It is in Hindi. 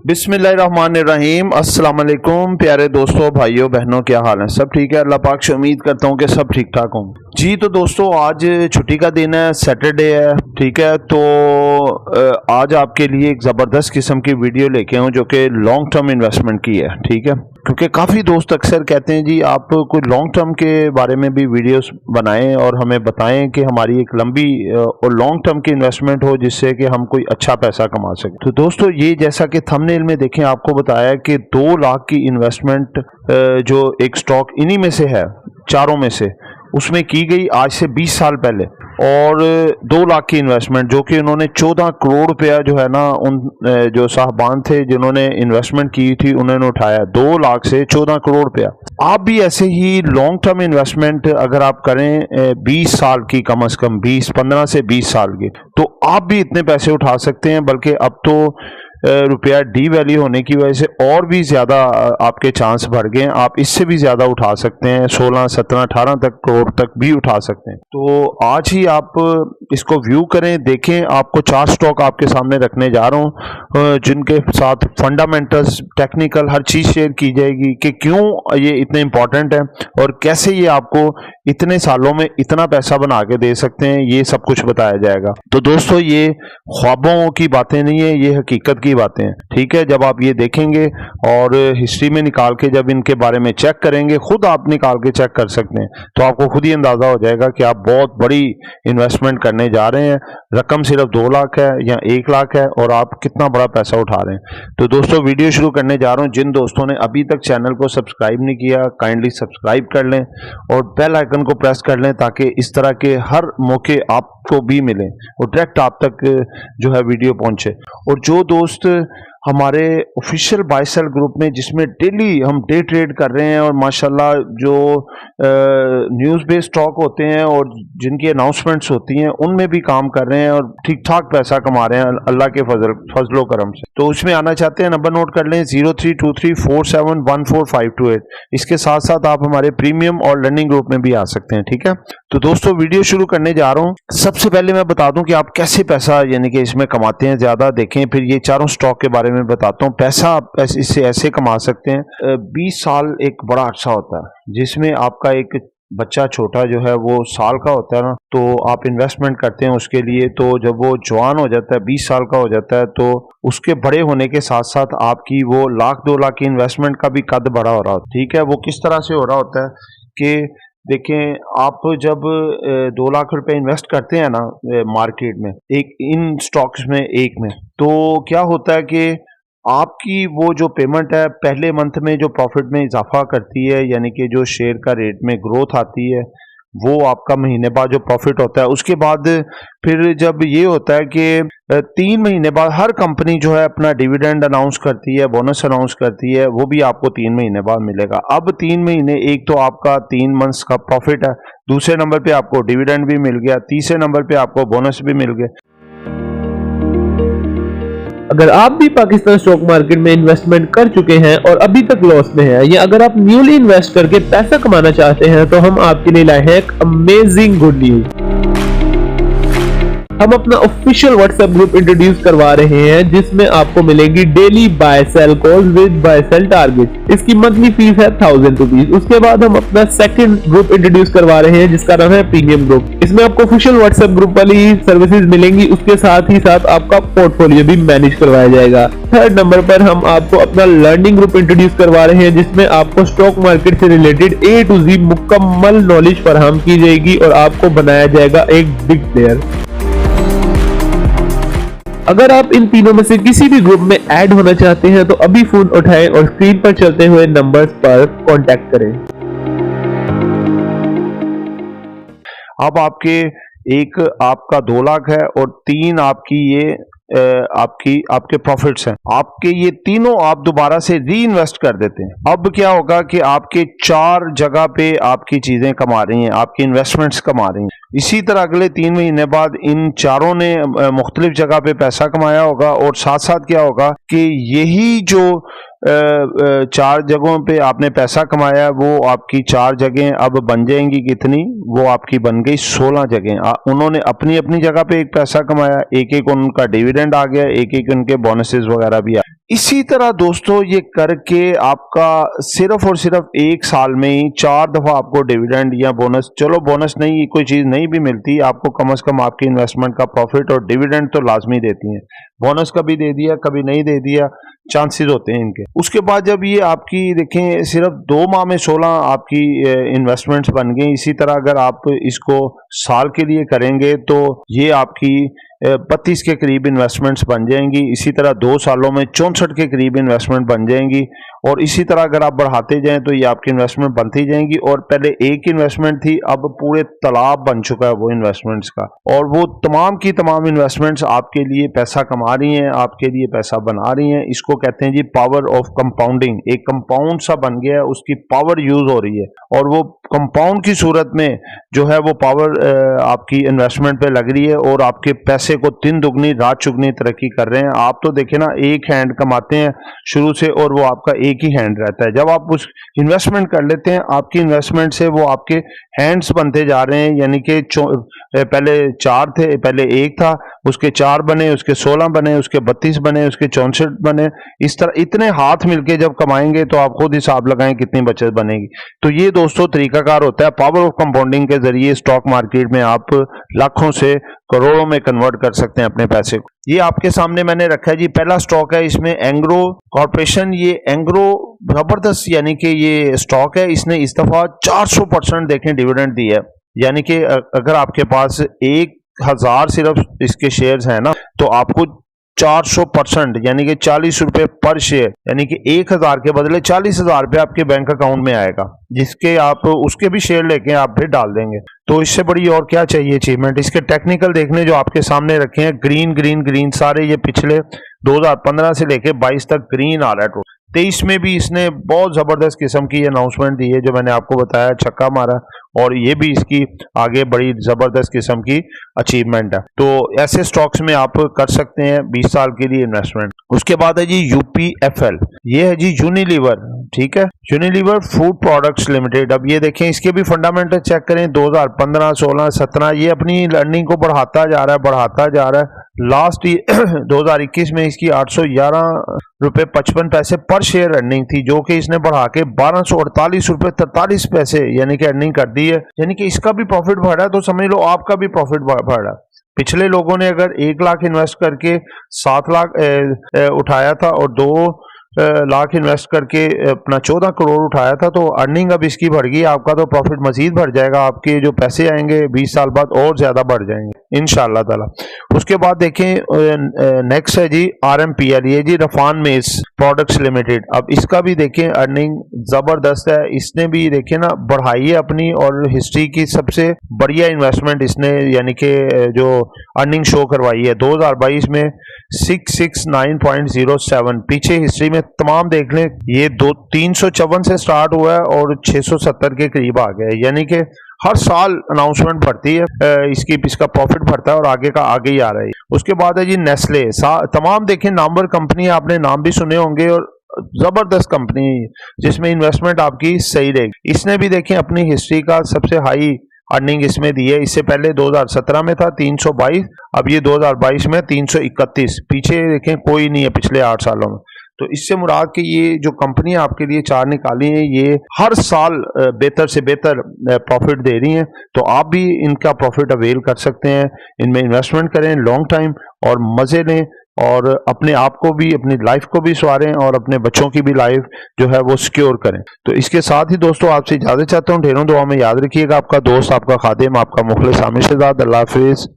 बिस्मिल्लाहिर्रहमानिर्रहीम। अस्सलाम वालेकुम प्यारे दोस्तों, भाइयों बहनों, क्या हाल है? सब ठीक है? अल्लाह पाक से उम्मीद करता हूँ कि सब ठीक ठाक हों। जी तो दोस्तों, आज छुट्टी का दिन है, सैटरडे है, ठीक है। तो आज आपके लिए एक ज़बरदस्त किस्म की वीडियो लेके आऊँ जो कि लॉन्ग टर्म इन्वेस्टमेंट की है, ठीक है। क्योंकि काफ़ी दोस्त अक्सर कहते हैं जी आप कोई लॉन्ग टर्म के बारे में भी वीडियोस बनाएं और हमें बताएं कि हमारी एक लंबी और लॉन्ग टर्म की इन्वेस्टमेंट हो जिससे कि हम कोई अच्छा पैसा कमा सकें। तो दोस्तों, ये जैसा कि थंबनेल में देखें, आपको बताया कि 2 लाख की इन्वेस्टमेंट जो एक स्टॉक इन्हीं में से है, चारों में से, उसमें की गई आज से 20 साल पहले। और 2 लाख की इन्वेस्टमेंट जो कि उन्होंने 14 करोड़ रुपया जो है ना, उन जो साहबान थे जिन्होंने इन्वेस्टमेंट की थी उन्होंने उठाया 2 लाख से 14 करोड़ रुपया। आप भी ऐसे ही लॉन्ग टर्म इन्वेस्टमेंट अगर आप करें 20 साल की, कम से कम 15 से 20 साल की, तो आप भी इतने पैसे उठा सकते हैं। बल्कि अब तो रुपया डी वैल्यू होने की वजह से और भी ज़्यादा आपके चांस बढ़ गए हैं। आप इससे भी ज़्यादा उठा सकते हैं, 16, 17, 18 तक करोड़ तक भी उठा सकते हैं। तो आज ही आप इसको व्यू करें, देखें। आपको 4 स्टॉक आपके सामने रखने जा रहा हूँ जिनके साथ फंडामेंटल्स, टेक्निकल, हर चीज़ शेयर की जाएगी कि क्यों ये इतने इंपॉर्टेंट है और कैसे ये आपको इतने सालों में इतना पैसा बना के दे सकते हैं, ये सब कुछ बताया जाएगा। तो दोस्तों, ये ख्वाबों की बातें नहीं है, ये हकीकत की बातें हैं, ठीक है। जब आप ये देखेंगे और हिस्ट्री में निकाल के जब इनके बारे में चेक करेंगे, खुद आप निकाल के चेक कर सकते हैं, तो आपको खुद ही अंदाजा हो जाएगा कि आप बहुत बड़ी इन्वेस्टमेंट करने जा रहे हैं। रकम सिर्फ 2 लाख है या 1 लाख है और आप कितना बड़ा पैसा उठा रहे हैं। तो दोस्तों, वीडियो शुरू करने जा रहा हूं। जिन दोस्तों ने अभी तक चैनल को सब्सक्राइब नहीं किया, काइंडली सब्सक्राइब कर लें और बेल आइकन को प्रेस कर लें ताकि इस तरह के हर मौके आपको भी मिलें और डायरेक्ट आप तक जो है वीडियो पहुंचे। और जो दोस्त हमारे ऑफिशियल बाय सेल ग्रुप में, जिसमें डेली हम डे ट्रेड कर रहे हैं और माशाल्लाह जो न्यूज़ बेस्ड स्टॉक होते हैं और जिनकी अनाउंसमेंट्स होती हैं उनमें भी काम कर रहे हैं और ठीक ठाक पैसा कमा रहे हैं अल्लाह के फजलो करम से, तो उसमें आना चाहते हैं, नंबर नोट कर लें 0323471458। इसके साथ साथ आप हमारे प्रीमियम और लर्निंग ग्रुप में भी आ सकते हैं, ठीक है। तो दोस्तों, वीडियो शुरू करने जा रहा हूँ। सबसे पहले मैं बता दूं कि आप कैसे पैसा यानी कि इसमें कमाते हैं। ज़्यादा देखें, फिर ये चारों स्टॉक के बारे में बताता हूँ। पैसा आप इससे ऐसे कमा सकते हैं। 20 साल एक बड़ा अच्छा होता है जिसमें आपका एक बच्चा छोटा जो है वो साल का होता है ना, तो आप इन्वेस्टमेंट करते हैं उसके लिए। तो जब वो जवान हो जाता है, 20 साल का हो जाता है, तो उसके बड़े होने के साथ साथ आपकी वो 1 लाख 2 लाख की इन्वेस्टमेंट का भी कद बड़ा हो रहा होता है, ठीक है। वो किस तरह से हो रहा होता है कि देखें, आप जब 2 लाख रुपए इन्वेस्ट करते हैं ना मार्केट में, एक इन स्टॉक्स में, एक में, तो क्या होता है कि आपकी वो जो पेमेंट है पहले मंथ में जो प्रॉफिट में इजाफा करती है, यानी कि जो शेयर का रेट में ग्रोथ आती है, वो आपका महीने बाद जो प्रॉफिट होता है, उसके बाद फिर जब ये होता है कि 3 महीने बाद हर कंपनी जो है अपना डिविडेंड अनाउंस करती है, बोनस अनाउंस करती है, वो भी आपको 3 महीने बाद मिलेगा। अब 3 महीने, एक तो आपका 3 मंथ्स का प्रॉफिट है, दूसरे नंबर पे आपको डिविडेंड भी मिल गया, तीसरे नंबर पे आपको बोनस भी मिल गया। अगर आप भी पाकिस्तान स्टॉक मार्केट में इन्वेस्टमेंट कर चुके हैं और अभी तक लॉस में हैं, या अगर आप न्यूली इन्वेस्ट करके पैसा कमाना चाहते हैं, तो हम आपके लिए लाए हैं एक अमेजिंग गुड न्यूज। हम अपना ऑफिशियल व्हाट्सएप ग्रुप इंट्रोड्यूस करवा रहे हैं जिसमें आपको मिलेगी daily buy sell calls with buy sell target. इसकी मंथली फीस है 1000 रुपीज। उसके बाद हम अपना सेकंड ग्रुप इंट्रोड्यूस करवा रहे हैं जिसका नाम है प्रीमियम ग्रुप। इसमें आपको ऑफिशियल व्हाट्सएप ग्रुप वाली सर्विसेज मिलेंगी, उसके साथ ही साथ आपका पोर्टफोलियो भी मैनेज करवाया जाएगा। थर्ड नंबर पर हम आपको अपना लर्निंग ग्रुप इंट्रोड्यूस करवा रहे हैं जिसमें आपको स्टॉक मार्केट से रिलेटेड A to Z मुकम्मल नॉलेज फराहम की जाएगी और आपको बनाया जाएगा एक बिग प्लेयर। अगर आप इन तीनों में से किसी भी ग्रुप में ऐड होना चाहते हैं तो अभी फोन उठाएं और स्क्रीन पर चलते हुए नंबर्स पर कांटेक्ट करें। अब आपके एक आपका 2 लाख है और 3 आपकी ये आपके प्रॉफिट्स हैं। आपके ये तीनों आप दोबारा से री इन्वेस्ट कर देते हैं। अब क्या होगा कि आपके 4 जगह पे आपकी चीजें कमा रही हैं, आपकी इन्वेस्टमेंट्स कमा रही हैं। इसी तरह अगले 3 महीने बाद इन चारों ने मुख्तलिफ जगह पे पैसा कमाया होगा और साथ साथ क्या होगा कि यही जो 4 जगहों पे आपने पैसा कमाया, वो आपकी 4 जगह अब बन जाएंगी कितनी? वो आपकी बन गई 16 जगह। उन्होंने अपनी अपनी जगह पे एक पैसा कमाया, एक एक उनका डिविडेंड आ गया, एक एक उनके बोनसेस वगैरह भी आ। इसी तरह दोस्तों ये करके आपका सिर्फ और सिर्फ एक साल में ही 4 दफा आपको डिविडेंड या बोनस, चलो बोनस नहीं, कोई चीज नहीं भी मिलती आपको, कम से कम आपकी इन्वेस्टमेंट का प्रॉफिट और डिविडेंड तो लाजमी देती हैं। बोनस कभी दे दिया कभी नहीं दे दिया, चांसेस होते हैं इनके। उसके बाद जब ये आपकी देखें सिर्फ 2 माह में 16 आपकी इन्वेस्टमेंट्स बन गई। इसी तरह अगर आप इसको साल के लिए करेंगे तो ये आपकी 32 के करीब इन्वेस्टमेंट्स बन जाएंगी। इसी तरह 2 सालों में 64 के करीब इन्वेस्टमेंट बन जाएंगी। और इसी तरह अगर आप बढ़ाते जाएं तो ये आपकी इन्वेस्टमेंट बनती जाएंगी। और पहले एक इन्वेस्टमेंट थी, अब पूरे तालाब बन चुका है वो इन्वेस्टमेंट्स का। और वो तमाम की तमाम इन्वेस्टमेंट्स आपके लिए पैसा कमा रही हैं, आपके लिए पैसा बना रही हैं। इसको कहते हैं जी पावर ऑफ कंपाउंडिंग। एक कंपाउंड सा बन गया है, उसकी पावर यूज हो रही है और वो कंपाउंड की सूरत में जो है वो पावर आपकी इन्वेस्टमेंट पे लग रही है और आपके पैसे को 3 दुगनी रात चुगनी तरक्की कर रहे हैं। आप तो देखे ना, एक हैंड कमाते हैं शुरू से और वो आपका एक ही हैंड रहता है। जब आप उस इन्वेस्टमेंट कर लेते हैं, आपकी इन्वेस्टमेंट से वो आपके हैंड्स बनते जा रहे हैं। यानी कि पहले 4 थे, पहले 1 था, उसके 4 बने, उसके 16 बने, उसके 32 बने, उसके 64 बने। इस तरह इतने हाथ मिलके जब कमाएंगे तो आप खुद हिसाब लगाएं कितनी बचत बनेगी। तो ये दोस्तों तरीकाकार होता है। पावर ऑफ कंपाउंडिंग के जरिए स्टॉक मार्केट में आप लाखों से करोड़ों में कन्वर्ट कर सकते हैं अपने पैसे को। ये आपके सामने मैंने रखा है जी। पहला स्टॉक है इसमें एंग्रो कॉर्पोरेशन। ये एंग्रो जबरदस्त यानी कि ये स्टॉक है, इसने इस दफा 400% देखें डिविडेंड दिया है। यानी कि अगर आपके पास 1000 सिर्फ इसके शेयर्स हैं ना, तो आपको 400% यानी कि 40 रुपए पर शेयर, यानी कि 1000 के बदले 40,000 रुपये आपके बैंक अकाउंट में आएगा, जिसके आप उसके भी शेयर लेके आप फिर डाल देंगे। तो इससे बड़ी और क्या चाहिए अचीवमेंट। इसके टेक्निकल देखने जो आपके सामने रखे हैं, ग्रीन ग्रीन ग्रीन सारे, ये पिछले 2015 से लेके 22 तक ग्रीन आ रहा है। 23 में भी इसने बहुत जबरदस्त किस्म की अनाउंसमेंट दी है, जो मैंने आपको बताया, छक्का मारा, और ये भी इसकी आगे बड़ी जबरदस्त किस्म की अचीवमेंट है। तो ऐसे स्टॉक्स में आप कर सकते हैं 20 साल के लिए इन्वेस्टमेंट। उसके बाद है जी यूपीएफएल, ये है जी यूनिलीवर, ठीक है, यूनिलीवर फूड प्रोडक्ट्स लिमिटेड। अब ये देखें, इसके भी फंडामेंटल चेक करें, 2015, 16, 17 ये अपनी लर्निंग को बढ़ाता जा रहा है। लास्ट 2021 में इसकी 811 रुपए 55 पैसे पर शेयर अर्निंग थी, जो कि इसने बढ़ा के 1248 रुपए 43 पैसे यानी कि अर्निंग कर दी है। यानी कि इसका भी प्रॉफिट बढ़ा है, तो समझ लो आपका भी प्रॉफिट बढ़ा है। पिछले लोगों ने अगर 1 लाख इन्वेस्ट करके 7 लाख उठाया था और 2 लाख इन्वेस्ट करके अपना 14 करोड़ उठाया था, तो अर्निंग अब इसकी बढ़ गई, आपका तो प्रॉफिट मजीद बढ़ जाएगा। आपके जो पैसे आएंगे 20 साल बाद और ज्यादा बढ़ जाएंगे इंशाल्लाह ताला। उसके बाद देखें नेक्स्ट है जी RMPL, ये जी रफान मेस प्रोडक्ट्स लिमिटेड। अब इसका भी देखें अर्निंग जबरदस्त है, इसने भी देखें ना बढ़ाई है अपनी, और हिस्ट्री की सबसे बढ़िया इन्वेस्टमेंट इसने यानी कि जो अर्निंग शो करवाई है 2022 में 669.07। पीछे हिस्ट्री में तमाम देख लें, ये 354 से स्टार्ट हुआ है और 670 के करीब आ गया है। यानी कि हर साल अनाउंसमेंट बढ़ती है, इसका प्रॉफिट बढ़ता है और आगे का आगे ही आ रहा है। उसके बाद है जी नेस्ले। तमाम देखें नामवर कंपनी, आपने नाम भी सुने होंगे और जबरदस्त कंपनी जिसमें इन्वेस्टमेंट आपकी सही रहेगी। इसने भी देखें अपनी हिस्ट्री का सबसे हाई अर्निंग इसमें दी है। इससे पहले 2017 में था 322, अब ये 2022 में 331। पीछे देखें कोई नहीं है पिछले 8 सालों में। तो इससे मुराद कि ये जो कंपनी आपके लिए 4 निकाली है, ये हर साल बेहतर से बेहतर प्रॉफिट दे रही हैं। तो आप भी इनका प्रॉफिट अवेल कर सकते हैं, इनमें इन्वेस्टमेंट करें लॉन्ग टाइम और मजे लें, और अपने आप को भी, अपनी लाइफ को भी संवारें और अपने बच्चों की भी लाइफ जो है वो सिक्योर करें। तो इसके साथ ही दोस्तों आपसे इजाजत चाहता हूँ। ढेरों दुआ में याद रखिएगा। आपका दोस्त, आपका खादिम, आपका मुखलिस आमिर शहजाद। अल्लाह हाफिज।